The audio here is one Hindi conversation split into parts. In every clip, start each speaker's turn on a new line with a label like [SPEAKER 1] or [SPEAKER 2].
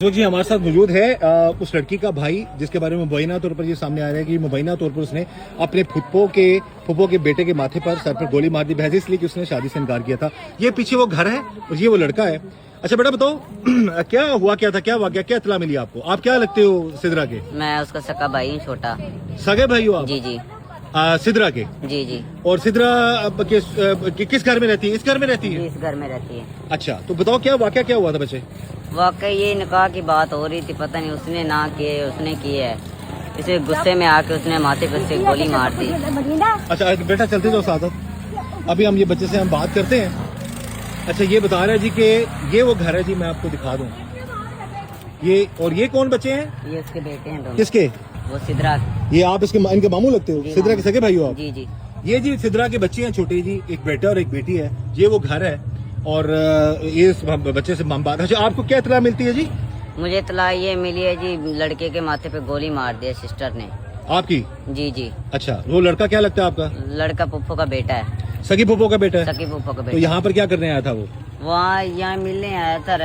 [SPEAKER 1] जो जी हमारे साथ मौजूद है उस लड़की का भाई, जिसके बारे में मुबैना तौर पर ये सामने आ रहा है कि मुबैना तौर पर उसने अपने फुप्पो के बेटे के माथे पर, सर पर गोली मार दी, बहस इसलिए कि उसने शादी से इनकार किया था। ये पीछे वो घर है और ये वो लड़का है। अच्छा बेटा बताओ क्या हुआ, क्या था, क्या वाकया, क्या इत्तला मिली आपको? आप क्या लगते हो सिद्रा के?
[SPEAKER 2] मैं उसका सका भाई हूँ, छोटा।
[SPEAKER 1] सगे भाई हो आप?
[SPEAKER 2] जी जी।
[SPEAKER 1] सिद्रा के?
[SPEAKER 2] जी जी।
[SPEAKER 1] और सिद्रा किस घर में रहती है? इस घर में रहती है?
[SPEAKER 2] इस घर में रहती है।
[SPEAKER 1] अच्छा, तो बताओ क्या वाकया क्या हुआ था बच्चे?
[SPEAKER 2] वाकई ये निकाह की बात हो रही थी, पता नहीं उसने ना किए, उसने की है। इसे गुस्से में आके उसने माथे पर से गोली मार दी।
[SPEAKER 1] अच्छा बेटा चलते जाओ साथ, अभी हम ये बच्चे से हम बात करते हैं। अच्छा ये बता रहा है जी कि ये वो घर है जी, मैं आपको दिखा दूं ये। और ये कौन बच्चे हैं?
[SPEAKER 2] ये उसके बेटे हैं दोनों।
[SPEAKER 1] किसके?
[SPEAKER 2] वो सिद्रा।
[SPEAKER 1] ये आप इनके मामू लगते हो? सिद्रा के सगे भाई हो आप?
[SPEAKER 2] जी जी।
[SPEAKER 1] ये जी सिद्रा के बच्चे हैं छोटे जी, एक बेटा और एक बेटी है। ये वो घर है और ये इस बच्चे से हम बात। अच्छा आपको क्या इत्तला मिलती है जी?
[SPEAKER 2] मुझे इत्तला ये मिली है जी, लड़के के माथे पे गोली मार दी है सिस्टर ने।
[SPEAKER 1] आपकी?
[SPEAKER 2] जी जी।
[SPEAKER 1] अच्छा वो लड़का क्या लगता है आपका?
[SPEAKER 2] लड़का पुप्पो का बेटा है।
[SPEAKER 1] सगी फूफो का बेटा है?
[SPEAKER 2] सकी पुप्पो का
[SPEAKER 1] तो
[SPEAKER 2] बेटा।
[SPEAKER 1] यहाँ पर क्या करने आया था वो?
[SPEAKER 2] वहाँ यहाँ मिलने आया था,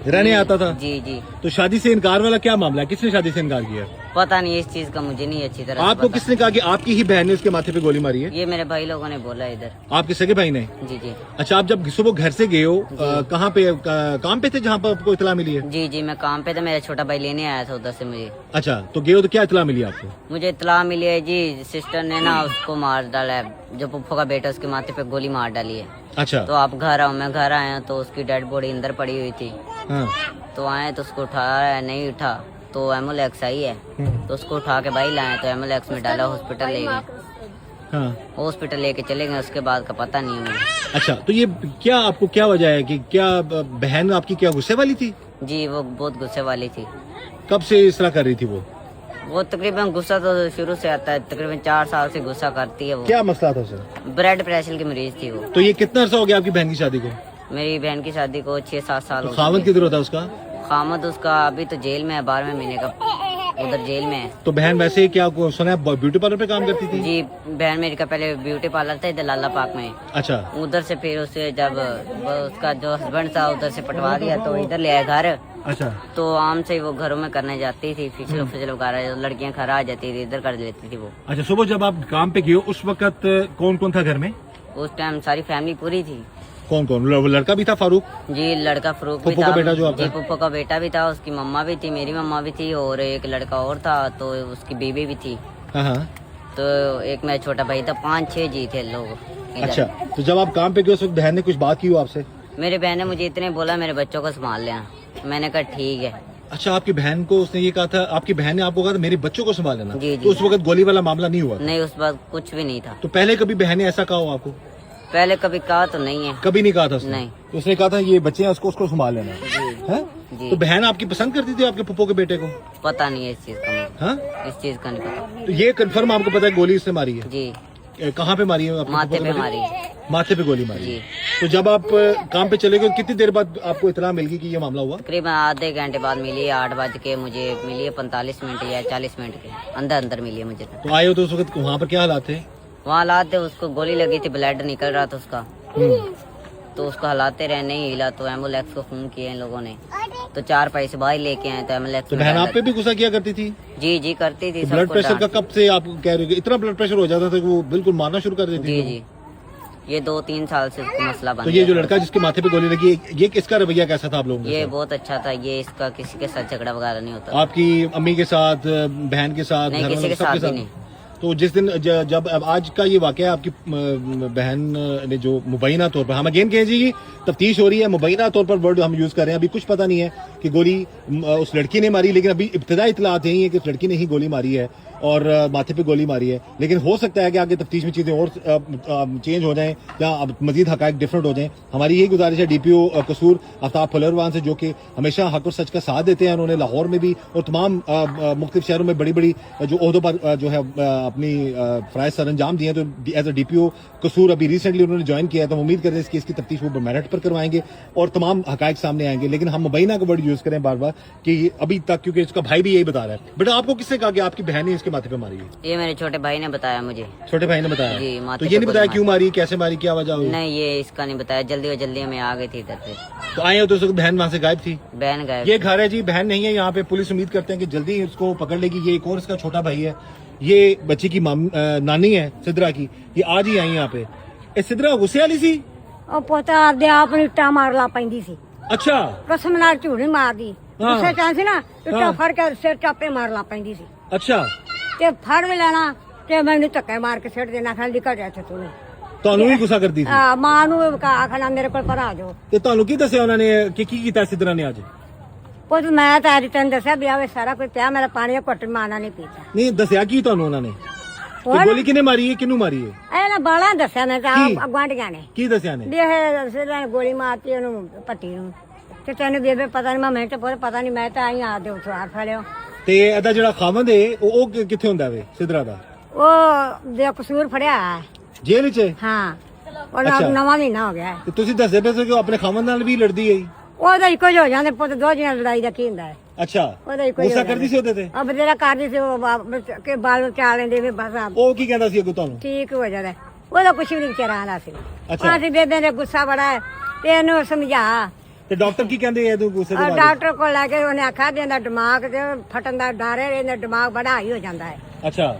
[SPEAKER 1] रहने आता था?
[SPEAKER 2] जी जी।
[SPEAKER 1] तो शादी से इनकार वाला क्या मामला है? किसने शादी से इनकार किया?
[SPEAKER 2] पता नहीं इस चीज का, मुझे नहीं अच्छी तरह
[SPEAKER 1] आपको किसने कहा कि आपकी ही बहन ने उसके माथे पे गोली मारी है?
[SPEAKER 2] ये मेरे भाई लोगों ने बोला इधर।
[SPEAKER 1] आपके सगे भाई ने?
[SPEAKER 2] जी जी।
[SPEAKER 1] अच्छा आप जब सुबह घर से गए हो कहाँ पे काम पे थे जहाँ पर आपको इतला मिली है?
[SPEAKER 2] जी जी, मैं काम पे था, मेरा छोटा भाई लेने आया था उधर से मुझे।
[SPEAKER 1] अच्छा तो गए हो तो क्या इतला मिली आपको?
[SPEAKER 2] मुझे इत्तला मिली है जी, सिस्टर ने ना उसको मार डाला है, जो पुप्पो का बेटा, उसके माथे पे गोली मार डाली है।
[SPEAKER 1] अच्छा
[SPEAKER 2] तो आप घर आओ, मैं घर आया तो उसकी डेड बॉडी अंदर पड़ी हुई थी।
[SPEAKER 1] हाँ।
[SPEAKER 2] तो आए तो उसको उठाया, नहीं उठा तो एम्बुलेंस आई है, तो उसको उठा के भाई लाए तो एम्बुलेंस में डाला, हॉस्पिटल ले गए।
[SPEAKER 1] हाँ।
[SPEAKER 2] हॉस्पिटल लेके चले गए, उसके बाद का पता नहीं है मुझे।
[SPEAKER 1] अच्छा तो ये क्या आपको क्या वजह है कि क्या बहन आपकी क्या गुस्से वाली थी?
[SPEAKER 2] जी वो बहुत गुस्से वाली थी।
[SPEAKER 1] कब से इस तरह कर रही थी वो
[SPEAKER 2] तकरीबन गुस्सा तो शुरू से आता है, तकरीबन 4 साल से गुस्सा करती है वो।
[SPEAKER 1] क्या मसला था सर?
[SPEAKER 2] ब्लड प्रेशर की मरीज थी वो।
[SPEAKER 1] तो ये कितना अर्सा हो गया आपकी बहन की शादी को?
[SPEAKER 2] मेरी बहन की शादी को 6-7 साल
[SPEAKER 1] तो
[SPEAKER 2] हो
[SPEAKER 1] खावत
[SPEAKER 2] गए।
[SPEAKER 1] किधर होता है उसका?
[SPEAKER 2] खामद उसका अभी तो जेल में है, 12वें महीने का, उधर जेल में है।
[SPEAKER 1] तो बहन वैसे ही क्या सुना है ब्यूटी पार्लर पे काम करती थी?
[SPEAKER 2] जी बहन मेरी का पहले ब्यूटी पार्लर था इधर लाला पार्क में।
[SPEAKER 1] अच्छा।
[SPEAKER 2] उधर से फिर उसे जब उसका जो हस्बैंड था उधर से पटवा दिया तो इधर ले आया घर।
[SPEAKER 1] अच्छा।
[SPEAKER 2] तो आम से वो घरों में करने जाती थी, फिसल फिसल वगैरह, लड़कियां घर आ जाती थी, इधर कर लेती थी वो।
[SPEAKER 1] अच्छा सुबह जब आप काम पे गए उस वक्त कौन कौन था घर में?
[SPEAKER 2] उस टाइम सारी फैमिली पूरी थी।
[SPEAKER 1] कौन कौन? लड़का भी था फारूक?
[SPEAKER 2] जी लड़का फरूक भी
[SPEAKER 1] पुप्पो
[SPEAKER 2] था।
[SPEAKER 1] का बेटा जो आपका?
[SPEAKER 2] जी पुप्पो का बेटा भी था, उसकी मम्मा भी थी, मेरी मम्मा भी थी और एक लड़का और था, तो उसकी बीवी भी थी।
[SPEAKER 1] हाँ।
[SPEAKER 2] तो एक मेरा छोटा भाई था, 5-6 जी थे लोग इधर।
[SPEAKER 1] अच्छा तो जब आप काम पे गए उस वक्त बहन ने कुछ बात की हो आपसे?
[SPEAKER 2] मेरी बहन ने मुझे इतने बोला मेरे बच्चों को संभाल लेना। मैंने कहा ठीक है।
[SPEAKER 1] अच्छा आपकी बहन को उसने ये कहा था, आपकी बहन ने आपको कहा था मेरे बच्चों को संभाल लेना?
[SPEAKER 2] जी, जी।
[SPEAKER 1] तो उस वक्त गोली वाला मामला नहीं हुआ था?
[SPEAKER 2] नहीं उस बात कुछ भी नहीं था।
[SPEAKER 1] तो पहले कभी बहन ने ऐसा कहा हो आपको?
[SPEAKER 2] पहले कभी कहा तो नहीं है।
[SPEAKER 1] कभी नहीं कहा था उसने?
[SPEAKER 2] नहीं।
[SPEAKER 1] तो उसने कहा था ये बच्चे हैं उसको संभाल लेना
[SPEAKER 2] जी
[SPEAKER 1] है?
[SPEAKER 2] जी।
[SPEAKER 1] तो बहन आपकी पसंद करती थी आपके पुप्पो के बेटे को?
[SPEAKER 2] पता नहीं है इस चीज का मुझे।
[SPEAKER 1] हाँ?
[SPEAKER 2] इस चीज का नहीं पता।
[SPEAKER 1] तो ये कंफर्म आपको पता है गोली इसने मारी है?
[SPEAKER 2] जी
[SPEAKER 1] कहाँ पे मारी है आपके
[SPEAKER 2] माथे
[SPEAKER 1] पुप्पो के
[SPEAKER 2] पे
[SPEAKER 1] बेटे?
[SPEAKER 2] मारी।
[SPEAKER 1] माथे पे गोली मारी
[SPEAKER 2] जी।
[SPEAKER 1] है। तो जब आप काम पे चले गए कितनी देर बाद आपको इतना मिल गई कि ये मामला हुआ?
[SPEAKER 2] तकरीबन आधे घंटे बाद मिली है, 8 बज के मुझे मिली है, 45 मिनट या 40 मिनट के अंदर मिली है मुझे।
[SPEAKER 1] तो आए हो तो उस वक्त वहाँ पर क्या हालात थे?
[SPEAKER 2] वहाँ हालात उसको गोली लगी थी, ब्लड निकल रहा था उसका, तो उसको हलाते रहे, नहीं हिला तो एम्बुलेंस को फोन किए इन लोगों ने, तो 4 पैसे बाहर लेके आए तो एम्बुलेंस
[SPEAKER 1] तो
[SPEAKER 2] में
[SPEAKER 1] बहन
[SPEAKER 2] डाला।
[SPEAKER 1] आप पे भी गुस्सा किया करती थी?
[SPEAKER 2] जी जी करती थी।
[SPEAKER 1] तो ब्लड
[SPEAKER 2] सबको
[SPEAKER 1] प्रेशर का
[SPEAKER 2] डांटती।
[SPEAKER 1] कब से आप कह रहे हो कि इतना ब्लड प्रेशर हो जाता था कि वो बिल्कुल मारना शुरू कर देती
[SPEAKER 2] जी
[SPEAKER 1] थी?
[SPEAKER 2] जी ये 2-3 साल से उसका मसला बन
[SPEAKER 1] तो
[SPEAKER 2] गया।
[SPEAKER 1] ये जो लड़का जिसके माथे पे गोली लगी ये किसका रवैया कैसा था आप लोगों
[SPEAKER 2] ये
[SPEAKER 1] के
[SPEAKER 2] बहुत अच्छा था, ये इसका किसी के साथ झगड़ा वगैरह नहीं होता।
[SPEAKER 1] साथ? आपकी अम्मी के साथ, बहन के साथ,
[SPEAKER 2] नहीं,
[SPEAKER 1] घर
[SPEAKER 2] किसी
[SPEAKER 1] वालों
[SPEAKER 2] के
[SPEAKER 1] सबके
[SPEAKER 2] साथ भी नहीं।
[SPEAKER 1] तो जिस दिन जब अब आज का ये वाकया आपकी बहन ने जो मुबैना तौर पर, हम अगेन कहें जी तफ्तीश हो रही है, मुबैना तौर पर वर्ड हम यूज कर रहे हैं, अभी कुछ पता नहीं है कि गोली उस लड़की ने मारी, लेकिन अभी इब्तदाई इत्तलात यही है कि उस लड़की ने ही गोली मारी है और माथे पे गोली मारी है। लेकिन हो सकता है कि आगे तफ्तीश में चीजें और चेंज हो जाएं या अब मजीद हकायक डिफरेंट हो जाएं। हमारी यही गुजारिश है डीपीओ कसूर आफ्ताब फलरवान से, जो कि हमेशा हक और सच का साथ देते हैं। उन्होंने लाहौर में भी और तमाम मुख्तलिफ शहरों में बड़ी बड़ी जो ओहदों पर जो है अपनी फराइज सर अंजाम दिए हैं। तो एज अ डीपीओ कसूर अभी रिसेंटली उन्होंने ज्वाइन किया है, तो हम उम्मीद करते हैं इस केस की तफ्तीश वो मेरिट पर करवाएंगे और तमाम हकायक सामने आएंगे। लेकिन हम मुबैना का वर्ड यूज करें बार बार कि अभी तक, क्योंकि इसका भाई भी यही बता रहा है। बेटा आपको किससे कहा कि आपकी बहन ने इसके माथे पे मारी है?
[SPEAKER 2] ये मेरे छोटे भाई ने बताया मुझे।
[SPEAKER 1] छोटे भाई ने बताया?
[SPEAKER 2] जी,
[SPEAKER 1] तो
[SPEAKER 2] माथे
[SPEAKER 1] ये
[SPEAKER 2] पे
[SPEAKER 1] नहीं बताया
[SPEAKER 2] गोली
[SPEAKER 1] क्यों मारी, कैसे मारी, क्या वजह हुई?
[SPEAKER 2] नहीं, ये इसका नहीं बताया। जल्दी में आ गई थी इधर से।
[SPEAKER 1] तो आए हो तो उसकी बहन वहां से गायब थी?
[SPEAKER 2] बहन गए।
[SPEAKER 1] ये घर है जी, बहन नहीं है यहाँ पे। पुलिस उम्मीद करते हैं कि जल्दी उसको पकड़ लेगी। ये एक और इसका छोटा भाई है, ये बच्ची की नानी है सिद्रा की, ये आज ही आई यहाँ पे। ए सिद्रा गुस्से वाली सी?
[SPEAKER 3] ਉਹ ਪੋਤਾ ਆਪਦੇ ਆਪ ਨੂੰ ਇੱਟਾਂ ਮਾਰ ਲਾ ਪੈਂਦੀ ਸੀ
[SPEAKER 1] अच्छा
[SPEAKER 3] ਕਸਮ ਨਾਲ ਝੂਠ ਨਹੀਂ ਮਾਰਦੀ
[SPEAKER 1] ਹਾਂ।
[SPEAKER 3] ਗੁੱਸੇ ਚ ਸੀ ਨਾ ਇੱਟਾਂ
[SPEAKER 1] ਹਾਂ।
[SPEAKER 3] ਫੜ ਕੇ ਸਿਰ ਚਾਪੇ ਮਾਰ ਲਾ ਪੈਂਦੀ ਸੀ
[SPEAKER 1] अच्छा
[SPEAKER 3] ਤੇ ਫੜ ਵੀ ਲੈਣਾ ਤੇ ਮੈਨੂੰ ਧੱਕੇ ਮਾਰ ਕੇ ਸਿੱਟ ਦੇਣਾ ਖਾਲੀ ਕੱਢ ਇੱਥੇ ਤੂੰ
[SPEAKER 1] ਤੁਹਾਨੂੰ ਵੀ ਗੁੱਸਾ ਕਰਦੀ ਸੀ?
[SPEAKER 3] ਆ ਮਾਂ ਨੂੰ ਆਖਣਾ ਮੇਰੇ ਕੋਲ ਪਰ ਆ ਜਾਓ
[SPEAKER 1] ਤੇ ਤੁਹਾਨੂੰ ਕੀ ਦੱਸਿਆ ਉਹਨਾਂ ਨੇ ਕਿ ਕੀ ਕੀਤਾ ਸਿੱਧਰਾ ਨੇ ਅੱਜ?
[SPEAKER 3] ਪੁੱਤ ਮੈਂ ਤਾਂ ਅੱਜ ਤੈਨੂੰ ਦੱਸਿਆ ਵੀ ਆਵੇ ਸਾਰਾ ਕੁਝ ਪਿਆ ਮੇਰਾ ਪਾਣੀ ਦਾ ਘੁੱਟ ਮਾਣਾ ਨਹੀਂ ਪੀਤਾ
[SPEAKER 1] ਨਹੀਂ ਦੱਸਿਆ ਕੀ ਤੁਹਾਨੂੰ ਉਹਨਾਂ ਨੇ? ਤੇ
[SPEAKER 3] ਹੋਰ?
[SPEAKER 1] ਗੋਲੀ ਕਿਨੇ ਮਾਰੀ ਹੈ, ਕਿਹਨੂੰ ਮਾਰੀ ਹੈ?
[SPEAKER 3] ਇਹ ਨਾ ਬਾਲਾਂ ਦੱਸਿਆ ਨੇ ਤਾਂ
[SPEAKER 1] ਕੀ?
[SPEAKER 3] ਗੁਆਂਢੀਆਂ ਨੇ
[SPEAKER 1] ਕੀ ਦੱਸਿਆ ਨੇ?
[SPEAKER 3] ਵੀ ਇਹ ਸਿੱਧਾ ਨੇ ਗੋਲੀ ਮਾਰਤੀ ਉਹਨੂੰ ਪੱਟੀ ਨੂੰ ਤੇ ਤੈਨੂੰ ਬੇਬੇ ਪਤਾ ਨਹੀਂ ਮੈਂ ਤਾਂ ਪੁੱਤ ਪਤਾ ਨਹੀਂ ਮੈਂ ਤਾਂ ਆਈ ਆ ਦੇ ਉਤਾਰ ਫੜਿਓ
[SPEAKER 1] ਤੇ ਇਹਦਾ ਜਿਹੜਾ ਖਾਵੰਦ ਹੈ ਉਹ ਕਿੱਥੇ ਹੁੰਦਾ ਵੇ ਸਿੱਧਰਾ ਦਾ?
[SPEAKER 3] ਉਹ ਦੇ ਕਸੂਰ ਫੜਿਆ ਹੈ।
[SPEAKER 1] ਜੇਲ੍ਹ 'ਚ?
[SPEAKER 3] ਹਾਂ ਉਹ
[SPEAKER 1] ਅੱਛਾ।
[SPEAKER 3] ਨਵਾਂ ਮਹੀਨਾ ਹੋ ਗਿਆ ਹੈ।
[SPEAKER 1] ਤੇ ਤੁਸੀਂ ਦੱਸਦੇ ਪਏ ਸੀ ਕਿ ਉਹ ਆਪਣੇ ਖਾਵੰਦ ਨਾਲ ਵੀ ਲੜਦੀ ਹੈ?
[SPEAKER 3] ਉਹਦਾ ਇੱਕੋ ਜਿਹਾ ਹੋ ਜਾਂਦੇ ਪੁੱਤ ਦੋ ਜੀਆਂ ਲੜਾਈ ਦਾ ਕੀ ਹੁੰਦਾ ਹੈ
[SPEAKER 1] ਅੱਛਾ
[SPEAKER 3] ਉਹਦਾ ਇੱਕੋ ਜਿਹਾ
[SPEAKER 1] ਗੁੱਸਾ ਕਰਦੀ ਸੀ ਉਹਦੇ ਤੇ?
[SPEAKER 3] ਅਬ ਤੇਰਾ ਕਰਦੀ ਸੀ ਉਹ ਕਿ ਬਾਲ ਚਾਲ ਲੈਂਦੇ ਵੀ ਬਸ ਆਪ
[SPEAKER 1] ਉਹ ਕੀ ਕਹਿੰਦਾ ਸੀ ਅੱਗੋਂ ਤੁਹਾਨੂੰ?
[SPEAKER 3] ਠੀਕ ਹੋ ਜਾਂਦਾ ਹੈ। ਉਹਦਾ ਕੁਛ ਵੀ ਨਹੀਂ ਵਿਚਾਰਾ ਆਂਦਾ ਸੀ
[SPEAKER 1] ਅੱਛਾ।
[SPEAKER 3] ਅਸੀਂ ਬੇਬੇ ਨੇ ਗੁੱਸਾ ਬੜਾ ਹੈ ਤੇ ਇਹਨੂੰ ਸਮਝਾ
[SPEAKER 1] ਤੇ ਡਾਕਟਰ ਕੀ ਕਹਿੰਦੇ ਐ ਤੂੰ ਗੁੱਸੇ ਦੇ ਬਾਰੇ?
[SPEAKER 3] ਡਾਕਟਰ ਕੋਲ ਲੈ ਕੇ ਉਹਨੇ ਆਖਿਆ ਵੀ ਇਹਦਾ ਦਿਮਾਗ ਤੇ ਫਟਣ ਦਾ ਡਰ ਹੈ ਇਹਦਾ ਦਿਮਾਗ ਬੜਾ ਹਾਈ ਹੋ ਜਾਂਦਾ ਹੈ
[SPEAKER 1] अच्छा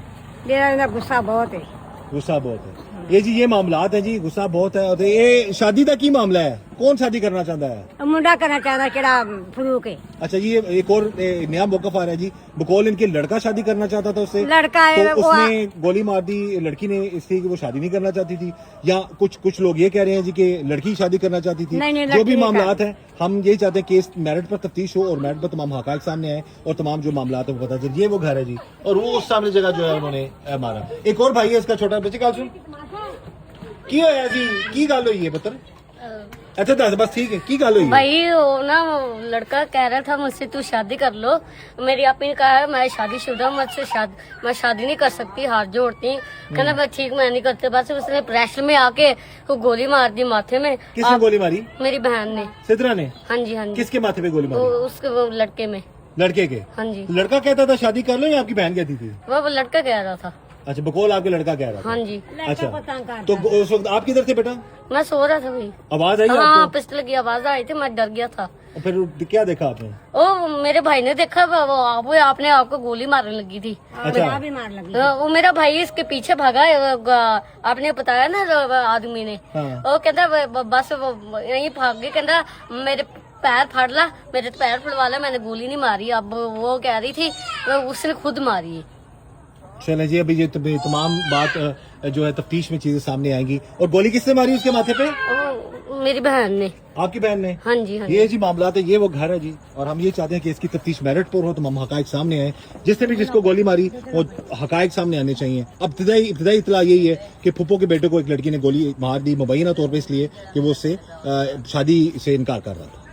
[SPEAKER 3] ਮੇਰਾ ਇਹਦਾ ਗੁੱਸਾ ਬਹੁਤ ਹੈ
[SPEAKER 1] गुस्सा बहुत है ये जी, ये मामलात है जी, गुस्सा बहुत है। और ये शादी का की मामला है, कौन शादी करना चाहता है?
[SPEAKER 3] ਮੁੰਡਾ ਕਰਨਾ ਚਾਹੁੰਦਾ ਕਿਹੜਾ ਫਰੂਕ है
[SPEAKER 1] अच्छा जी, ये एक और नया मौकफ आ रहा है जी, बकौल इनके लड़का शादी करना चाहता था उससे,
[SPEAKER 3] लड़का है
[SPEAKER 1] तो
[SPEAKER 3] वो
[SPEAKER 1] उसने गोली मार दी। लड़की ने इसलिए कि वो शादी नहीं करना चाहती थी, या कुछ लोग ये कह रहे हैं जी कि लड़की शादी करना चाहती थी।
[SPEAKER 3] नहीं,
[SPEAKER 1] जो भी
[SPEAKER 3] लड़की
[SPEAKER 1] मामलात है, हम यही चाहते हैं केस मेरिट पर तफ्तीश हो और मेरिट पर तमाम हकायक सामने आए और तमाम जो मामलात है वो पता चले। ये वो घर है जी, और वो उस सामने जगह जो है उन्होंने मारा। एक और भाई है इसका छोटा, बच्चे काल सुन की होया जी, की गल हुई है पुत्र? अच्छा दस बस, ठीक है, की गल हुई है?
[SPEAKER 4] भाई वो ना वो लड़का कह रहा था मुझसे तू शादी कर लो। मेरी आपी ने कहा है मैं शादीशुदा हूं, मुझसे मैं शादी नहीं कर सकती, हाथ जोड़ती। कहना मैं ठीक, मैं नहीं करते। बस उसने प्रेशर में आके वो गोली मार दी माथे में।
[SPEAKER 1] किसने गोली मारी?
[SPEAKER 4] मेरी बहन ने।
[SPEAKER 1] सिद्रा ने?
[SPEAKER 4] हाँ जी हाँ जी।
[SPEAKER 1] किसके माथे पे गोली
[SPEAKER 4] वो
[SPEAKER 1] मारी?
[SPEAKER 4] उसके वो लड़के में।
[SPEAKER 1] लड़के के?
[SPEAKER 4] हाँ जी।
[SPEAKER 1] लड़का कहता था शादी कर लो, या आपकी बहन कहती थी?
[SPEAKER 4] वो लड़का कह रहा था।
[SPEAKER 1] अच्छा, बकौल आपके लड़का कह रहा था?
[SPEAKER 4] हाँ जी।
[SPEAKER 1] अच्छा,
[SPEAKER 3] पतंग काटता
[SPEAKER 1] तो उस वक्त आप किधर थे बेटा?
[SPEAKER 4] मैं सो रहा था भाई।
[SPEAKER 1] आवाज आई
[SPEAKER 4] हाँ
[SPEAKER 1] आपको?
[SPEAKER 4] पिस्टल की आवाज आई थी, मैं डर गया था।
[SPEAKER 1] और फिर क्या देखा आपने?
[SPEAKER 4] ओ मेरे भाई ने देखा वो आपने आपको गोली मारने लगी थी।
[SPEAKER 1] अच्छा,
[SPEAKER 3] भी मार लगी
[SPEAKER 4] वो मेरा भाई इसके पीछे भागा। आपने बताया ना आदमी ने,
[SPEAKER 1] हाँ।
[SPEAKER 4] वो कहता बस वो यहीं भाग गए। कहता मेरे पैर फाड़ ला, मेरे पैर फड़वा ला, मैंने गोली नहीं मारी। अब वो कह रही थी उसने खुद मारी।
[SPEAKER 1] चले जी, अभी ये तमाम बात जो है तफ्तीश में चीजें सामने आएंगी। और गोली किसने मारी उसके माथे पे?
[SPEAKER 4] वो मेरी बहन ने।
[SPEAKER 1] आपकी बहन ने?
[SPEAKER 4] हाँ जी हाँ जी।
[SPEAKER 1] ये जी मामलात है, ये वो घर है जी, और हम ये चाहते हैं कि इसकी तफ्तीश मेरिट पर हो, तमाम हकायक सामने आए। जिसने भी जिसको गोली मारी वो हकायक सामने आने चाहिए। अब इब्तदाई इतला यही है कि फुप्पो के बेटे को एक लड़की ने गोली मार दी मुबैना तौर पर, इसलिए कि वो उससे शादी से इनकार कर रहा था।